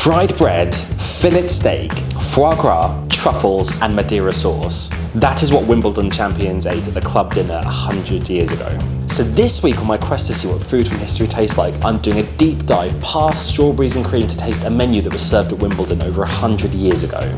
Fried bread, fillet steak, foie gras, truffles, and Madeira sauce. That is what Wimbledon champions ate at the club dinner 100 years ago. So this week on my quest to see what food from history tastes like, I'm doing a deep dive past strawberries and cream to taste a menu that was served at Wimbledon over 100 years ago.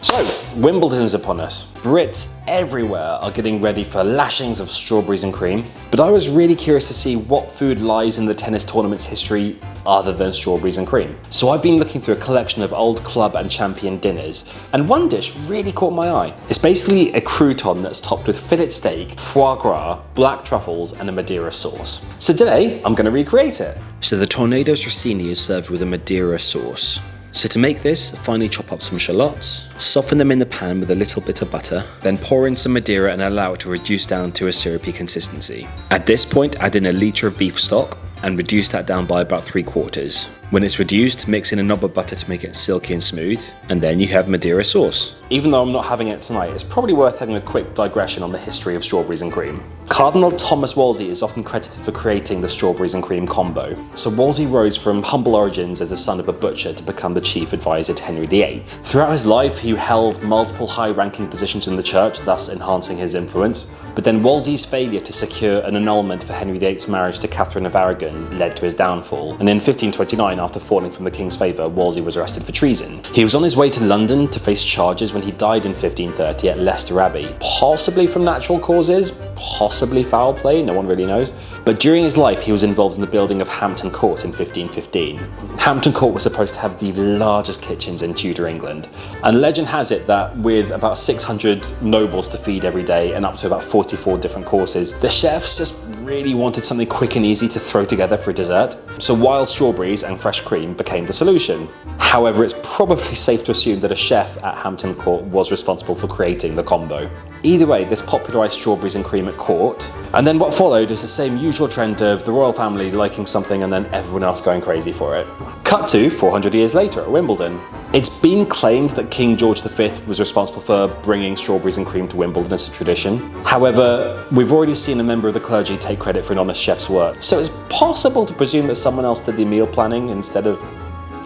So, Wimbledon is upon us. Brits everywhere are getting ready for lashings of strawberries and cream. But I was really curious to see what food lies in the tennis tournament's history other than strawberries and cream. So I've been looking through a collection of old club and champion dinners, and one dish really caught my eye. It's basically a crouton that's topped with fillet steak, foie gras, black truffles, and a Madeira sauce. So today, I'm going to recreate it. So the Tournedos Rossini is served with a Madeira sauce. So to make this, finely chop up some shallots, soften them in the pan with a little bit of butter, then pour in some Madeira and allow it to reduce down to a syrupy consistency. At this point, add in a litre of beef stock and reduce that down by about 3/4. When it's reduced, mix in a knob of butter to make it silky and smooth, and then you have Madeira sauce. Even though I'm not having it tonight, it's probably worth having a quick digression on the history of strawberries and cream. Cardinal Thomas Wolsey is often credited for creating the strawberries and cream combo. So Wolsey rose from humble origins as the son of a butcher to become the chief advisor to Henry VIII. Throughout his life, he held multiple high-ranking positions in the church, thus enhancing his influence. But then Wolsey's failure to secure an annulment for Henry VIII's marriage to Catherine of Aragon led to his downfall. And in 1529, after falling from the king's favour, Wolsey was arrested for treason. He was on his way to London to face charges when he died in 1530 at Leicester Abbey, possibly from natural causes, possibly foul play, no one really knows. But during his life, he was involved in the building of Hampton Court in 1515. Hampton Court was supposed to have the largest kitchens in Tudor England. And legend has it that with about 600 nobles to feed every day and up to about 44 different courses, the chefs just really wanted something quick and easy to throw together for a dessert. So wild strawberries and fresh cream became the solution. However, it's probably safe to assume that a chef at Hampton Court was responsible for creating the combo. Either way, this popularised strawberries and cream at court, and then what followed is the same usual trend of the royal family liking something and then everyone else going crazy for it. Cut to 400 years later at Wimbledon. It's been claimed that King George V was responsible for bringing strawberries and cream to Wimbledon as a tradition. However, we've already seen a member of the clergy take credit for an honest chef's work, so it's possible to presume that someone else did the meal planning instead of,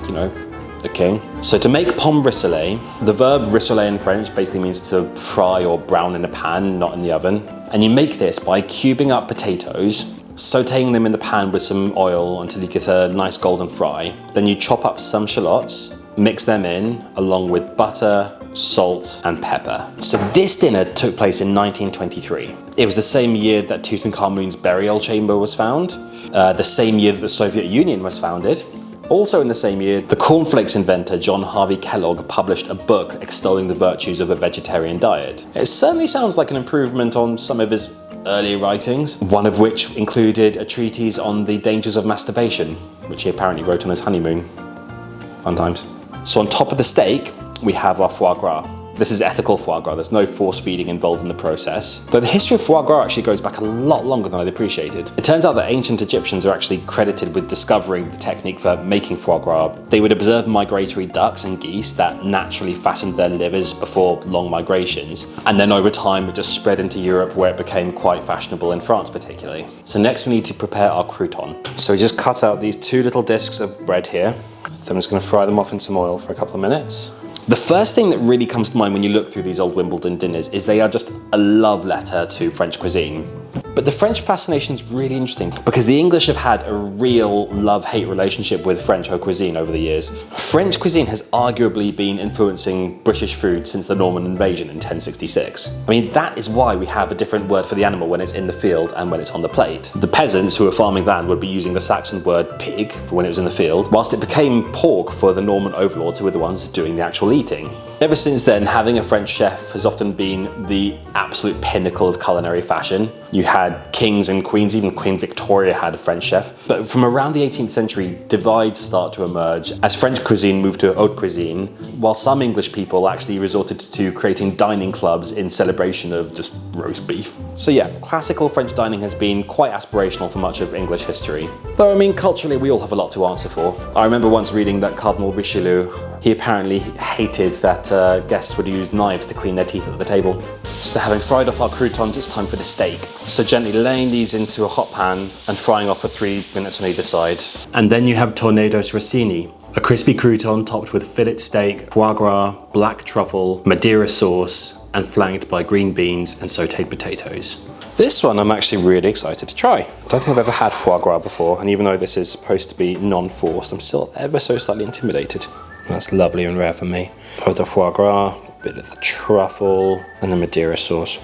you know, the king. So to make pommes rissolées, the verb rissoler in French basically means to fry or brown in a pan, not in the oven. And you make this by cubing up potatoes, sauteing them in the pan with some oil until you get a nice golden fry. Then you chop up some shallots, mix them in along with butter, salt and pepper. So this dinner took place in 1923. It was the same year that Tutankhamun's burial chamber was found, the same year that the Soviet Union was founded. Also in the same year, the cornflakes inventor John Harvey Kellogg published a book extolling the virtues of a vegetarian diet. It certainly sounds like an improvement on some of his earlier writings, one of which included a treatise on the dangers of masturbation, which he apparently wrote on his honeymoon. Fun times. So on top of the steak, we have our foie gras. This is ethical foie gras, there's no force feeding involved in the process. Though the history of foie gras actually goes back a lot longer than I'd appreciated. It turns out that ancient Egyptians are actually credited with discovering the technique for making foie gras. They would observe migratory ducks and geese that naturally fattened their livers before long migrations. And then over time it just spread into Europe where it became quite fashionable in France particularly. So next we need to prepare our crouton. So we just cut out these two little discs of bread here. So I'm just going to fry them off in some oil for a couple of minutes. The first thing that really comes to mind when you look through these old Wimbledon dinners is they are just a love letter to French cuisine. But the French fascination is really interesting because the English have had a real love-hate relationship with French haute cuisine over the years. French cuisine has arguably been influencing British food since the Norman invasion in 1066. I mean, that is why we have a different word for the animal when it's in the field and when it's on the plate. The peasants who were farming land would be using the Saxon word pig for when it was in the field, whilst it became pork for the Norman overlords who were the ones doing the actual eating. Ever since then, having a French chef has often been the absolute pinnacle of culinary fashion. You had kings and queens, even Queen Victoria had a French chef. But from around the 18th century, divides start to emerge as French cuisine moved to haute cuisine, while some English people actually resorted to creating dining clubs in celebration of just roast beef. So yeah, classical French dining has been quite aspirational for much of English history. Though I mean, culturally we all have a lot to answer for. I remember once reading that Cardinal Richelieu He apparently hated that guests would use knives to clean their teeth at the table. So having fried off our croutons, it's time for the steak. So gently laying these into a hot pan and frying off for 3 minutes on either side. And then you have Tournedos Rossini, a crispy crouton topped with fillet steak, foie gras, black truffle, Madeira sauce, and flanked by green beans and sautéed potatoes. This one I'm actually really excited to try. I don't think I've ever had foie gras before, and even though this is supposed to be non-forced, I'm still ever so slightly intimidated. That's lovely and rare for me. Of the foie gras, a bit of the truffle, and the Madeira sauce.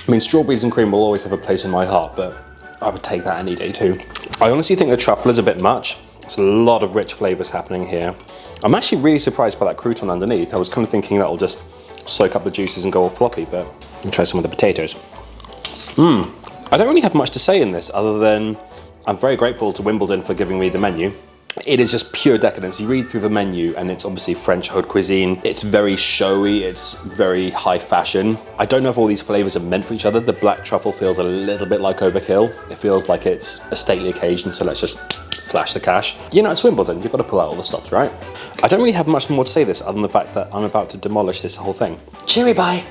I mean, strawberries and cream will always have a place in my heart, but I would take that any day too. I honestly think the truffle is a bit much. There's a lot of rich flavours happening here. I'm actually really surprised by that crouton underneath. I was kind of thinking that'll just soak up the juices and go all floppy, but I'll try some of the potatoes. I don't really have much to say in this other than I'm very grateful to Wimbledon for giving me the menu. It is just pure decadence. You read through the menu and it's obviously French haute cuisine. It's very showy, it's very high fashion. I don't know if all these flavors are meant for each other. The black truffle feels a little bit like overkill. It feels like it's a stately occasion, so let's just flash the cash. You know, it's Wimbledon, you've got to pull out all the stops, right? I don't really have much more to say this other than the fact that I'm about to demolish this whole thing. Cheery bye.